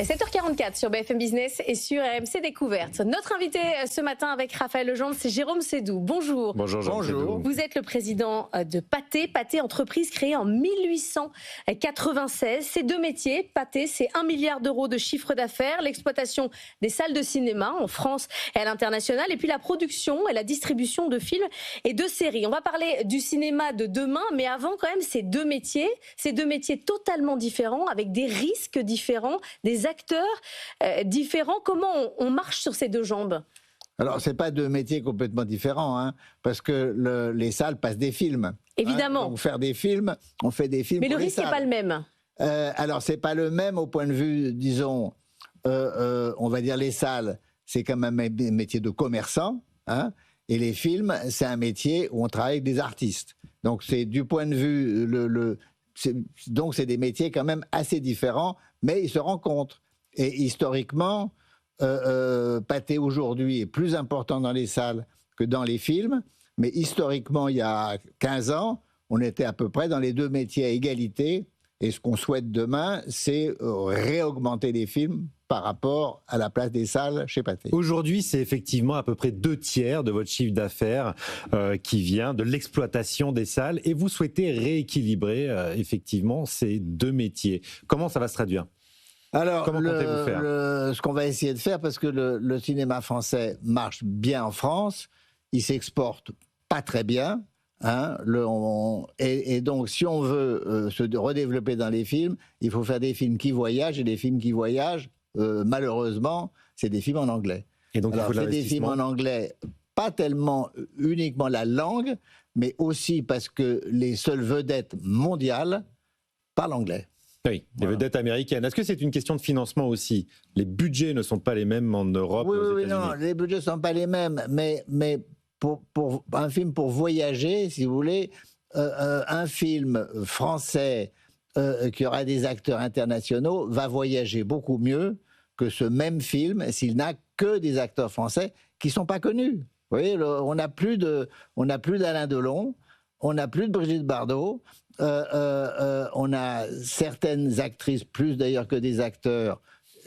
7h44 sur BFM Business et sur RMC Découverte. Notre invité ce matin avec Raphaël Legendre, c'est Jérôme Sédou. Bonjour. Bonjour. Vous êtes le président de Pathé. Pathé, entreprise créée en 1896. Ces deux métiers, Pathé, c'est 1 milliard d'euros de chiffre d'affaires, l'exploitation des salles de cinéma en France et à l'international, et puis la production et la distribution de films et de séries. On va parler du cinéma de demain, mais avant quand même ces deux métiers totalement différents, avec des risques différents, des acteurs différents. Comment on marche sur ces deux jambes ? Alors, ce n'est pas deux métiers complètement différents, parce que les salles passent des films. Évidemment. Donc, faire des films, on fait des films. Mais le risque n'est pas le même. Alors, ce n'est pas le même au point de vue, disons, on va dire les salles, c'est quand même un métier de commerçant, et les films, c'est un métier où on travaille avec des artistes. Donc, c'est du point de vue, donc c'est des métiers quand même assez différents, mais ils se rencontrent. Et historiquement, Pathé aujourd'hui est plus important dans les salles que dans les films, mais historiquement, il y a 15 ans, on était à peu près dans les deux métiers à égalité, et ce qu'on souhaite demain, c'est réaugmenter les films par rapport à la place des salles chez Pathé. Aujourd'hui, c'est effectivement à peu près 2/3 de votre chiffre d'affaires qui vient de l'exploitation des salles, et vous souhaitez rééquilibrer effectivement ces deux métiers. Comment ça va se traduire ? Alors, comment comptez-vous faire ? Ce qu'on va essayer de faire, parce que le cinéma français marche bien en France, il s'exporte pas très bien, et donc si on veut se redévelopper dans les films, il faut faire des films qui voyagent, et des films qui voyagent, malheureusement, c'est des films en anglais. Et donc, alors, c'est des films en anglais, pas tellement uniquement la langue, mais aussi parce que les seules vedettes mondiales parlent anglais. Oui, les vedettes américaines. Est-ce que c'est une question de financement aussi ? Les budgets ne sont pas les mêmes en Europe et aux États-Unis. Non, les budgets ne sont pas les mêmes, mais pour un film pour voyager, si vous voulez, un film français qui aura des acteurs internationaux va voyager beaucoup mieux que ce même film s'il n'a que des acteurs français qui ne sont pas connus. Vous voyez, on n'a plus d'Alain Delon, on n'a plus de Brigitte Bardot, on a certaines actrices, plus d'ailleurs que des acteurs,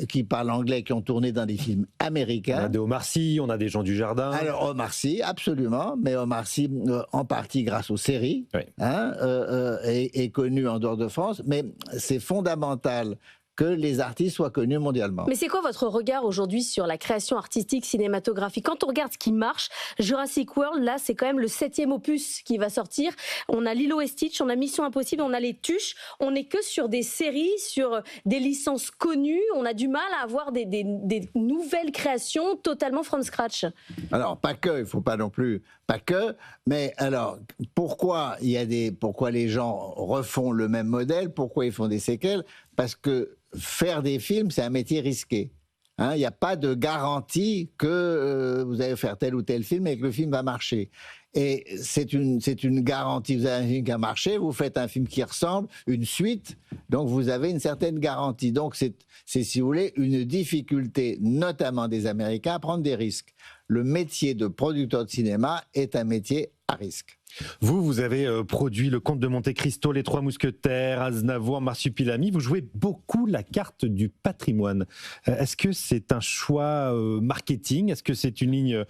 qui parlent anglais, qui ont tourné dans des films américains. On a des Omar Sy, on a des Jean Dujardin. Alors Omar Sy, absolument, mais Omar Sy, en partie grâce aux séries, oui. Est connu en dehors de France, mais c'est fondamental que les artistes soient connus mondialement. Mais c'est quoi votre regard aujourd'hui sur la création artistique cinématographique ? Quand on regarde ce qui marche, Jurassic World, là, c'est quand même le 7e opus qui va sortir. On a Lilo et Stitch, on a Mission Impossible, on a Les Tuches. On n'est que sur des séries, sur des licences connues. On a du mal à avoir des nouvelles créations totalement from scratch. Alors, pas que, il ne faut pas non plus, pas que, mais alors, pourquoi les gens refont le même modèle ? Pourquoi ils font des séquelles ? Parce que faire des films, c'est un métier risqué. Il n'y a pas de garantie que vous allez faire tel ou tel film et que le film va marcher. Et c'est une garantie. Vous avez un film qui a marché, vous faites un film qui ressemble, une suite, donc vous avez une certaine garantie. Donc c'est si vous voulez, une difficulté, notamment des Américains, à prendre des risques. Le métier de producteur de cinéma est un métier à risque. Vous avez produit Le Comte de Monte Cristo, Les Trois Mousquetaires, Aznavour, Marsupilami. Vous jouez beaucoup la carte du patrimoine. Est-ce que c'est un choix marketing ? Est-ce que c'est une ligne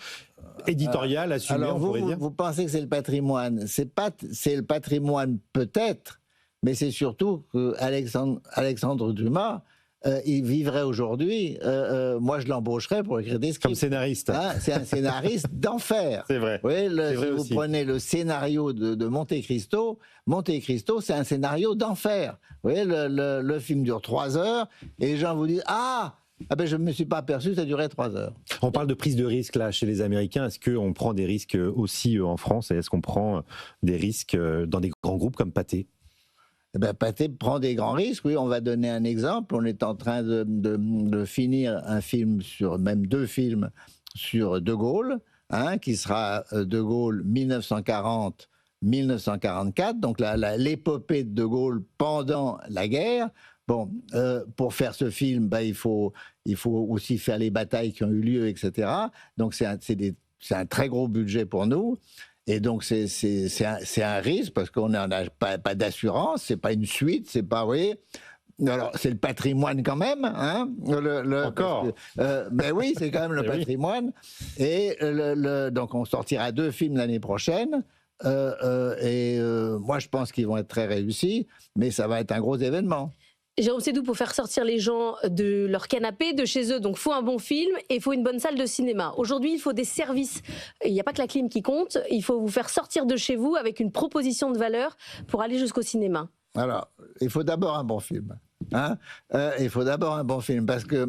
éditoriale assumée, alors on pourrait dire ? vous pensez que c'est le patrimoine ? C'est le patrimoine peut-être, mais c'est surtout que Alexandre Dumas, il vivrait aujourd'hui, moi je l'embaucherais pour écrire des scripts. Comme scénariste. C'est un scénariste d'enfer. C'est vrai. Oui, c'est vrai vous aussi. prenez le scénario de Monte Cristo, c'est un scénario d'enfer. Vous voyez, le film dure 3 heures et les gens vous disent ah ben je ne me suis pas aperçu, ça durait 3 heures. On parle de prise de risque là chez les Américains. Est-ce qu'on prend des risques aussi en France, et est-ce qu'on prend des risques dans des grands groupes comme Pathé ? Eh ben, Pathé prend des grands risques, oui, on va donner un exemple. On est en train de finir un film, même 2 films sur De Gaulle, qui sera De Gaulle 1940-1944, donc l'épopée de Gaulle pendant la guerre. Bon, pour faire ce film, il faut aussi faire les batailles qui ont eu lieu, etc. Donc c'est un très gros budget pour nous. Et donc, c'est un risque parce qu'on n'a pas d'assurance, c'est pas une suite, c'est pas, vous voyez. Alors, c'est le patrimoine quand même, hein. Encore. Ben oui, c'est quand même le Eh oui. patrimoine. Et donc, on sortira 2 films l'année prochaine. Moi, je pense qu'ils vont être très réussis, mais ça va être un gros événement. Jérôme Sédou, pour faire sortir les gens de leur canapé, de chez eux, donc faut un bon film et il faut une bonne salle de cinéma. Aujourd'hui, il faut des services. Il n'y a pas que la clim qui compte. Il faut vous faire sortir de chez vous avec une proposition de valeur pour aller jusqu'au cinéma. Alors, il faut d'abord un bon film. Hein, il faut d'abord un bon film parce que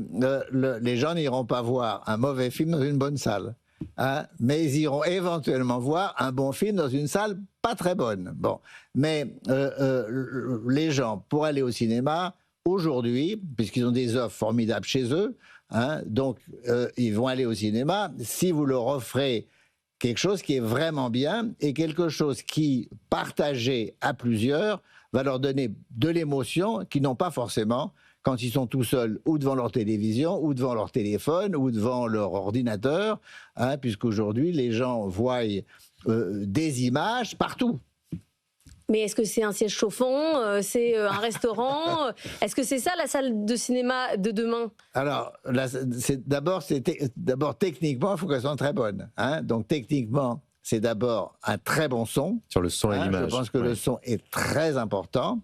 les gens n'iront pas voir un mauvais film dans une bonne salle. Hein, mais ils iront éventuellement voir un bon film dans une salle pas très bonne. Bon, mais les gens, pour aller au cinéma, aujourd'hui, puisqu'ils ont des offres formidables chez eux, hein, donc ils vont aller au cinéma si vous leur offrez quelque chose qui est vraiment bien et quelque chose qui, partagé à plusieurs, va leur donner de l'émotion qu'ils n'ont pas forcément quand ils sont tout seuls, ou devant leur télévision, ou devant leur téléphone, ou devant leur ordinateur, hein, puisqu'aujourd'hui, les gens voient des images partout. Mais est-ce que c'est un siège chauffant, c'est un restaurant? Est-ce que c'est ça la salle de cinéma de demain? Alors, d'abord, techniquement, il faut qu'elle soit très bonne. Hein. Donc, techniquement, c'est d'abord un très bon son. Sur le son et l'image. Je pense que le son est très important.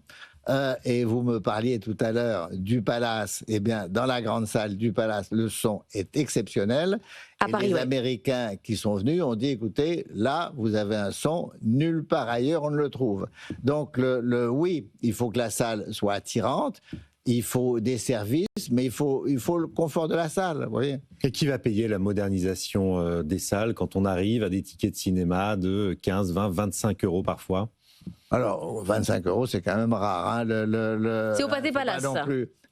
Et vous me parliez tout à l'heure du Palace. Eh bien, dans la grande salle du Palace, le son est exceptionnel. À Paris, les Américains qui sont venus ont dit, écoutez, là, vous avez un son, nulle part ailleurs on ne le trouve. Donc, oui, il faut que la salle soit attirante. Il faut des services, mais il faut le confort de la salle, vous voyez. Et qui va payer la modernisation des salles quand on arrive à des tickets de cinéma de 15, 20, 25 euros parfois? Alors, 25 €, c'est quand même rare. Hein, c'est au Pathé Palace.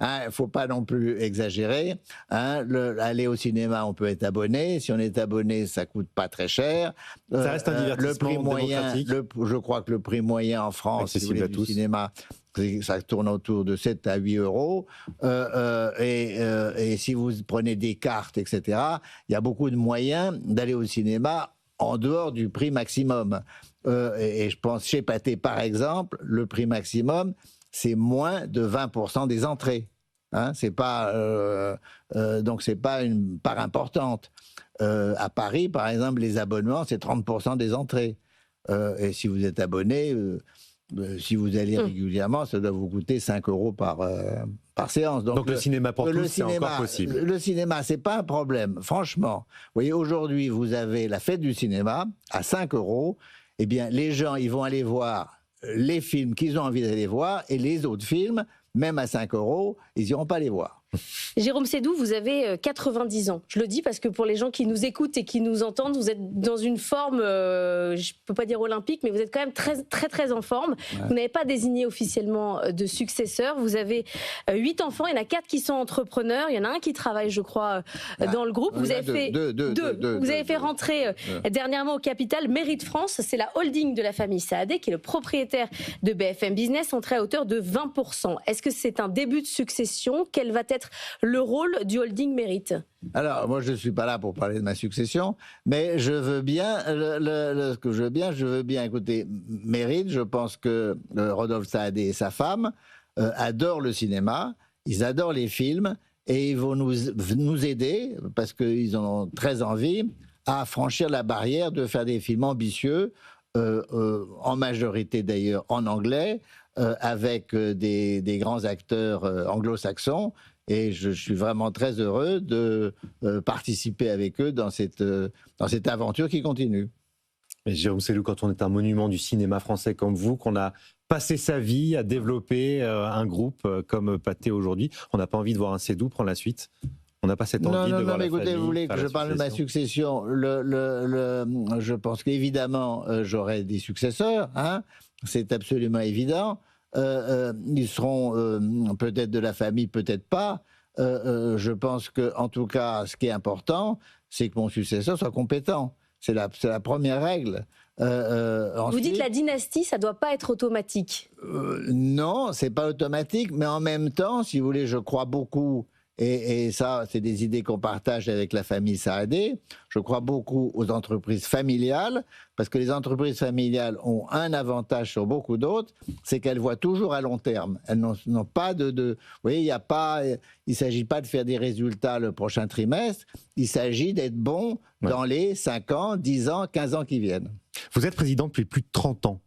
Il ne faut pas non plus exagérer. Hein, aller au cinéma, on peut être abonné. Si on est abonné, ça ne coûte pas très cher. Ça reste un divertissement le prix moyen, démocratique. je crois que le prix moyen en France, si vous voulez, du cinéma, ça tourne autour de 7 à 8 euros. Et si vous prenez des cartes, etc., il y a beaucoup de moyens d'aller au cinéma en dehors du prix maximum. Et je pense chez Pathé, par exemple, le prix maximum, c'est moins de 20% des entrées. Hein, donc, c'est pas une part importante. À Paris, par exemple, les abonnements, c'est 30% des entrées. Et si vous êtes abonné, si vous allez régulièrement, ça doit vous coûter 5 € par séance. Donc le cinéma pour tous, c'est encore possible. Le cinéma, c'est pas un problème. Franchement, vous voyez, aujourd'hui, vous avez la fête du cinéma à 5 €. Eh bien, les gens, ils vont aller voir les films qu'ils ont envie d'aller voir, et les autres films, même à 5 €, ils n'iront pas les voir. Jérôme Sédou, vous avez 90 ans. Je le dis parce que pour les gens qui nous écoutent et qui nous entendent, vous êtes dans une forme, je ne peux pas dire olympique, mais vous êtes quand même très, très, très en forme. Ouais. Vous n'avez pas désigné officiellement de successeur. Vous avez 8 enfants, il y en a 4 qui sont entrepreneurs. Il y en a un qui travaille, je crois, dans le groupe. Vous avez fait Vous avez fait rentrer dernièrement au capital Mérite France. C'est la holding de la famille Saadé, qui est le propriétaire de BFM Business, entré à hauteur de 20%. Est-ce que c'est un début de succession? Quel va être le rôle du holding Mérite? Alors, moi, je ne suis pas là pour parler de ma succession, mais je veux bien, je veux bien écouter Mérite. Je pense que Rodolphe Saadé et sa femme adorent le cinéma, ils adorent les films, et ils vont nous aider, parce qu'ils en ont très envie, à franchir la barrière de faire des films ambitieux, en majorité d'ailleurs en anglais, avec des grands acteurs anglo-saxons. Et je suis vraiment très heureux de participer avec eux dans cette aventure qui continue. Et Jérôme Sédou, quand on est un monument du cinéma français comme vous, qu'on a passé sa vie à développer un groupe comme Pathé aujourd'hui, on n'a pas envie de voir un Sédou prendre la suite? On n'a pas cette envie de voir la famille. Écoutez, vous voulez que je parle de ma succession? Je pense qu'évidemment, j'aurai des successeurs. Hein, c'est absolument évident. Ils seront peut-être de la famille, peut-être pas. Je pense que, en tout cas, ce qui est important, c'est que mon successeur soit compétent. C'est la première règle. Vous dites la dynastie, ça ne doit pas être automatique. Non, c'est pas automatique, mais en même temps, si vous voulez, je crois beaucoup et ça, c'est des idées qu'on partage avec la famille Saadé. Je crois beaucoup aux entreprises familiales, parce que les entreprises familiales ont un avantage sur beaucoup d'autres, c'est qu'elles voient toujours à long terme. Elles n'ont pas vous voyez, il ne s'agit pas de faire des résultats le prochain trimestre, il s'agit d'être bon dans les 5 ans, 10 ans, 15 ans qui viennent. Vous êtes président depuis plus de 30 ans,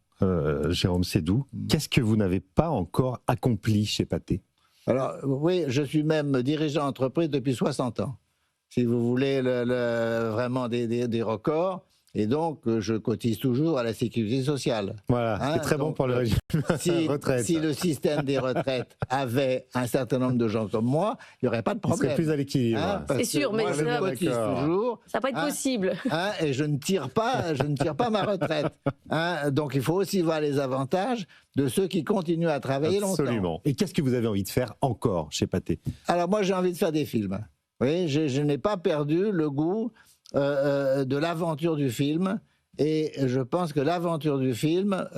Jérôme Sédou. Qu'est-ce que vous n'avez pas encore accompli chez Pathé ? Alors, oui, je suis même dirigeant d'entreprise depuis 60 ans. Si vous voulez vraiment des records. Et donc, je cotise toujours à la sécurité sociale. Voilà, c'est très bon pour le régime retraite. Si le système des retraites avait un certain nombre de gens comme moi, il n'y aurait pas de problème. Il serait plus à l'équilibre. C'est sûr, mais moi, je cotise toujours. Ça va pas être possible. Et je ne tire pas ma retraite. Donc, il faut aussi voir les avantages de ceux qui continuent à travailler longtemps. Absolument. Et qu'est-ce que vous avez envie de faire encore chez Pathé ? Alors, moi, j'ai envie de faire des films. Oui, je n'ai pas perdu le goût de l'aventure du film, et je pense que l'aventure du film,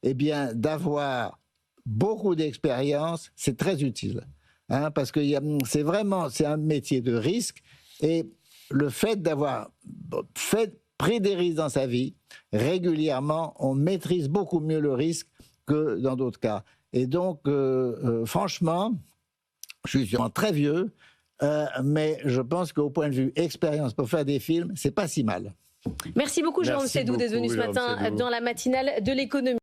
eh bien, d'avoir beaucoup d'expérience, c'est très utile, parce que c'est un métier de risque, et le fait d'avoir pris des risques dans sa vie régulièrement, on maîtrise beaucoup mieux le risque que dans d'autres cas. Et donc, franchement, je suis sûrement très vieux. Mais je pense qu'au point de vue expérience pour faire des films, c'est pas si mal. Merci beaucoup, Jérôme Sédou, d'être venu ce matin dans la matinale de l'économie.